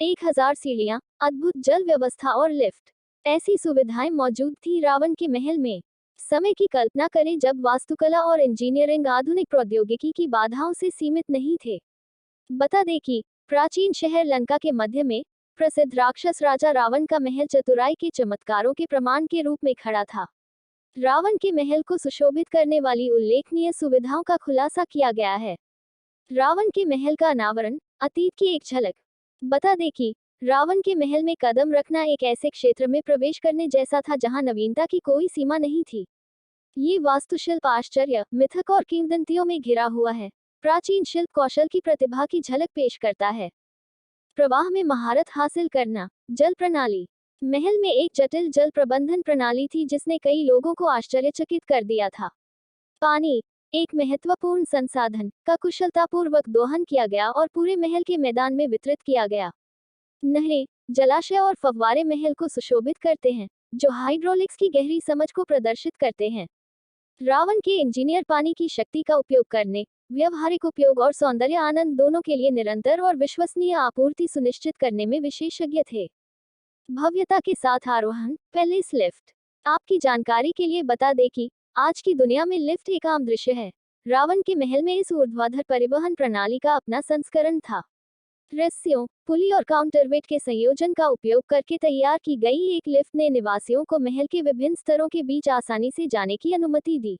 1000 सीढ़ियां, अद्भुत जल व्यवस्था और लिफ्ट, ऐसी सुविधाएं मौजूद थी रावण के महल में। समय की कल्पना करें जब वास्तुकला और इंजीनियरिंग आधुनिक प्रौद्योगिकी की बाधाओं से सीमित नहीं थे। बता दें कि प्राचीन शहर लंका के मध्य में प्रसिद्ध राक्षस राजा रावण का महल चतुराई के चमत्कारों के प्रमाण के रूप में खड़ा था। रावण के महल को सुशोभित करने वाली उल्लेखनीय सुविधाओं का खुलासा किया गया है। रावण के महल का अनावरण, अतीत की एक झलक। बता दें कि रावण के महल में कदम रखना एक ऐसे क्षेत्र में प्रवेश करने जैसा था जहां नवीनता की कोई सीमा नहीं थी। ये वास्तुशिल्प आश्चर्य, मिथक और किंवदंतियों में घिरा हुआ है। प्राचीन शिल्प कौशल की प्रतिभा की झलक पेश करता है। प्रवाह में महारत हासिल करना, जल प्रणाली। महल में एक जटिल जल प्रबंधन प्रणाली थी जिसने कई लोगों को आश्चर्यचकित कर दिया था। पानी, एक महत्वपूर्ण संसाधन, का कुशलतापूर्वक दोहन किया गया और पूरे महल के मैदान में वितरित किया गया। नहरें, जलाशय और फव्वारे महल को सुशोभित करते हैं, जो हाइड्रोलिक्स की गहरी समझ को प्रदर्शित करते हैं। रावण के इंजीनियर पानी की शक्ति का उपयोग करने, व्यवहारिक उपयोग और सौंदर्य आनंद दोनों के लिए निरंतर और विश्वसनीय आपूर्ति सुनिश्चित करने में विशेषज्ञ थे। भव्यता के साथ आरोहण, पैलेस लिफ्ट। आपकी जानकारी के लिए बता दें कि आज की दुनिया में लिफ्ट एक आम दृश्य है। रावण के महल में इस ऊर्ध्वाधर परिवहन प्रणाली का अपना संस्करण था। रस्सियों, पुली और काउंटरवेट के संयोजन का उपयोग करके तैयार की गई एक लिफ्ट ने निवासियों को महल के विभिन्न स्तरों के बीच आसानी से जाने की अनुमति दी।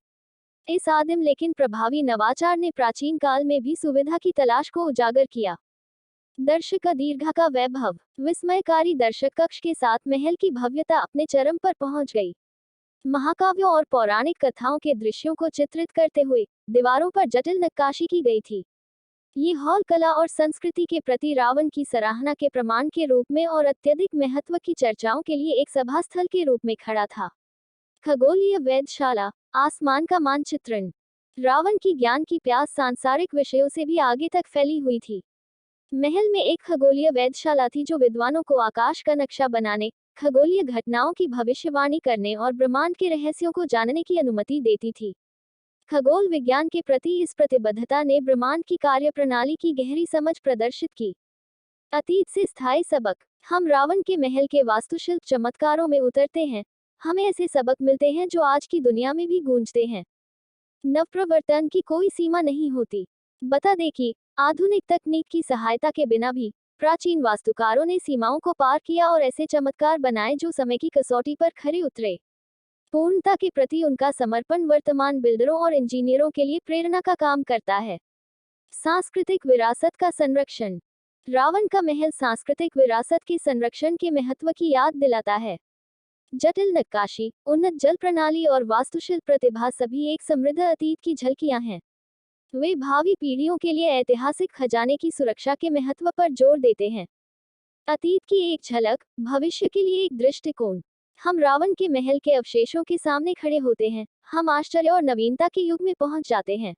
इस आदिम लेकिन प्रभावी नवाचार ने प्राचीन काल में भी सुविधा की तलाश को उजागर किया। दर्शक का दीर्घा का वैभव, विस्मयकारी दर्शक कक्ष के साथ महल की भव्यता अपने चरम पर पहुंच गई। महाकाव्यों और पौराणिक कथाओं के दृश्यों को चित्रित करते हुए दीवारों पर जटिल नक्काशी की गई थी। ये हॉल कला और संस्कृति के प्रति रावण की सराहना के प्रमाण के रूप में और अत्यधिक महत्व की चर्चाओं के लिए एक सभा स्थल के रूप में खड़ा था। खगोलीय वेधशाला, आसमान का मानचित्रण। रावण की ज्ञान की प्यास सांसारिक विषयों से भी आगे तक फैली हुई थी। महल में एक खगोलीय वेधशाला थी जो विद्वानों को आकाश का नक्शा बनाने, खगोलीय घटनाओं की भविष्यवाणी करने और ब्रह्मांड के रहस्यों को जानने की अनुमति देती थी। खगोल विज्ञान के प्रति इस प्रतिबद्धता ने ब्रह्मांड की कार्यप्रणाली की गहरी समझ प्रदर्शित की। अतीत से स्थायी सबक। हम रावण के महल के वास्तुशिल्प चमत्कारों में उतरते हैं। हमें ऐसे सबक मिलते हैं जो आज की दुनिया में भी गूंजते हैं। नवप्रवर्तन की कोई सीमा नहीं होती। बता दें कि आधुनिक तकनीक की सहायता के बिना भी प्राचीन वास्तुकारों ने सीमाओं को पार किया और ऐसे चमत्कार बनाए जो समय की कसौटी पर खरे उतरे। पूर्णता के प्रति उनका समर्पण वर्तमान बिल्डरों और इंजीनियरों के लिए प्रेरणा का काम करता है। सांस्कृतिक विरासत का संरक्षण। रावण का महल सांस्कृतिक विरासत के संरक्षण के महत्व की याद दिलाता है। जटिल नक्काशी, उन्नत जल प्रणाली और वास्तुशिल्प प्रतिभा सभी एक समृद्ध अतीत की झलकियां हैं। वे भावी पीढ़ियों के लिए ऐतिहासिक खजाने की सुरक्षा के महत्व पर जोर देते हैं। अतीत की एक झलक, भविष्य के लिए एक दृष्टिकोण। हम रावण के महल के अवशेषों के सामने खड़े होते हैं, हम आश्चर्य और नवीनता के युग में पहुंच जाते हैं।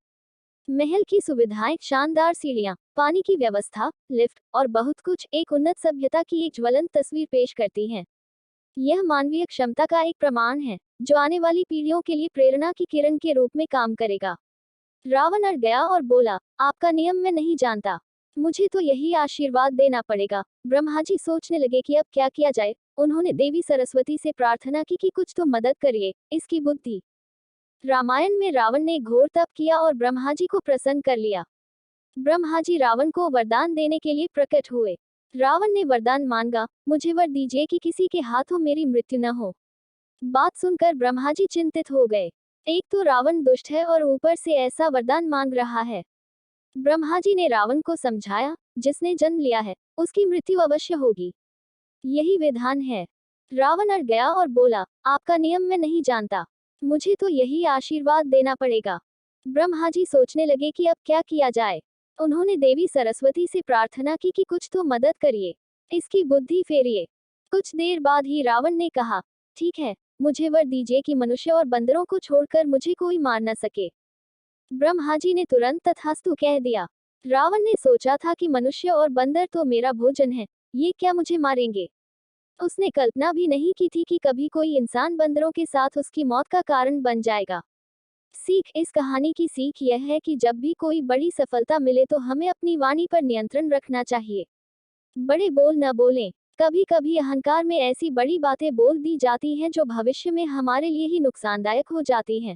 महल की सुविधाएं, शानदार सीढ़ियां, पानी की व्यवस्था, लिफ्ट और बहुत कुछ एक उन्नत सभ्यता की एक ज्वलंत तस्वीर पेश करती हैं। यह मानवीय क्षमता का एक प्रमाण है, जो आने वाली पीढ़ियों के लिए प्रेरणा की किरण के रूप में काम करेगा। रावण अड़ गया और बोला, आपका नियम मैं नहीं जानता, मुझे तो यही आशीर्वाद देना पड़ेगा। ब्रह्मा जी सोचने लगे कि अब क्या किया जाए। उन्होंने देवी सरस्वती से प्रार्थना की कि कुछ तो मदद करिए, इसकी बुद्धि। रामायण में रावण ने घोर तप किया और ब्रह्मा जी को प्रसन्न कर लिया। ब्रह्मा जी रावण को वरदान देने के लिए प्रकट हुए। रावण ने वरदान मांगा, मुझे वर दीजिए कि किसी के हाथों मेरी मृत्यु न हो। बात सुनकर ब्रह्मा जी चिंतित हो गए। एक तो रावण दुष्ट है और ऊपर से ऐसा वरदान मांग रहा है। ब्रह्मा जी ने रावण को समझाया, जिसने जन्म लिया है उसकी मृत्यु अवश्य होगी, यही विधान है। रावण अड़ गया और बोला, आपका नियम मैं नहीं जानता, मुझे तो यही आशीर्वाद देना पड़ेगा। ब्रह्मा जी सोचने लगे कि अब क्या किया जाए। उन्होंने देवी सरस्वती से प्रार्थना की कि कुछ तो मदद करिए, इसकी बुद्धि फेरिए। कुछ देर बाद ही रावण ने कहा, ठीक है, मुझे वर दीजिए कि मनुष्य और बंदरों को छोड़कर मुझे कोई मार न सके। ब्रह्मा जी ने तुरंत तथास्तु कह दिया। रावण ने सोचा था कि मनुष्य और बंदर तो मेरा भोजन है, ये क्या मुझे मारेंगे। उसने कल्पना भी नहीं की थी कि कभी कोई इंसान बंदरों के साथ उसकी मौत का कारण बन जाएगा। सीख। इस कहानी की सीख यह है कि जब भी कोई बड़ी सफलता मिले तो हमें अपनी वाणी पर नियंत्रण रखना चाहिए। बड़े बोल न बोलें। कभी कभी अहंकार में ऐसी बड़ी बातें बोल दी जाती हैं जो भविष्य में हमारे लिए ही नुकसानदायक हो जाती हैं।